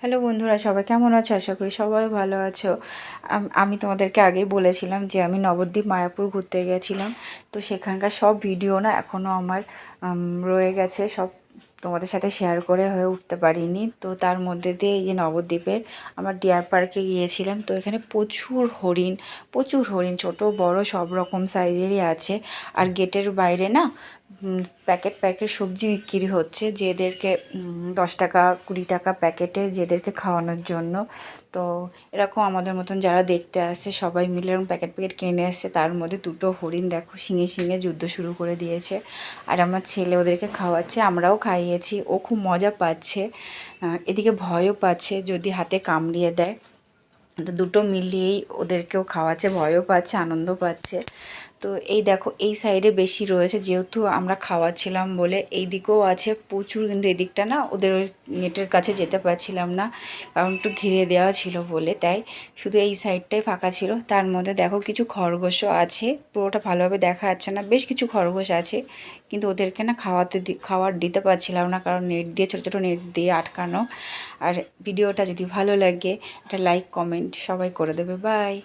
Hello বন্ধুরা, সবাই কেমন আছো? আশা করি সবাই ভালো আছো। আমি তোমাদেরকে আগেই বলেছিলাম যে আমি নবদ্বীপ মায়াপুর ঘুরতে গেছিলাম। তো সেখানকার সব ভিডিও না এখনও আমার রয়ে গেছে, সব তোমাদের সাথে শেয়ার করে হয়ে উঠতে পারিনি। তো তার মধ্যে দিয়ে এই যে নবদ্বীপের আমরা ডিয়ার পার্কে গিয়েছিলাম। তো এখানে প্রচুর হরিণ ছোট বড় সব রকম সাইজেরই আছে। আর গেটের বাইরে না প্যাকেট প্যাকেট সবজি বিক্রি হচ্ছে, যেদেরকে 10 টাকা 20 টাকা প্যাকেটে, যেদেরকে খাওয়ানোর জন্য। তো এরকম আমাদের মতন যারা দেখতে আসছে সবাই মিলে এরকম প্যাকেট প্যাকেট কিনে এসছে। তার মধ্যে দুটো হরিণ দেখো শিঙে শিঙে যুদ্ধ শুরু করে দিয়েছে। আর আমার ছেলে ওদেরকে খাওয়াচ্ছে, আমরাও খাইয়েছি। ও খুব মজা পাচ্ছে, এদিকে ভয়ও পাচ্ছে যদি হাতে কামড়িয়ে দেয়। তো দুটো মিলিয়েই ওদেরকেও খাওয়াচ্ছে, ভয়ও পাচ্ছে আনন্দ পাচ্ছে। তো এই দেখো এই সাইডে বেশি রয়েছে, যেহেতু আমরা খাওয়াচ্ছিলাম বলে এই দিকেও আছে প্রচুর। কিন্তু এদিকটা না ওদের ওই নেটের কাছে যেতে পারছিলাম না, কারণ একটু ঘিরে দেওয়া ছিল বলে, তাই শুধু এই সাইডটাই ফাঁকা ছিল। তার মধ্যে দেখো কিছু খরগোশও আছে, পুরোটা ভালোভাবে দেখা যাচ্ছে না, বেশ কিছু খরগোশ আছে। কিন্তু ওদেরকে না খাবার দিতে পারছিলাম না, কারণ নেট দিয়ে ছোটো ছোটো নেট দিয়ে আটকানো। আর ভিডিওটা যদি ভালো লাগে একটা লাইক কমেন্ট সবাই করে দেবে। বাই।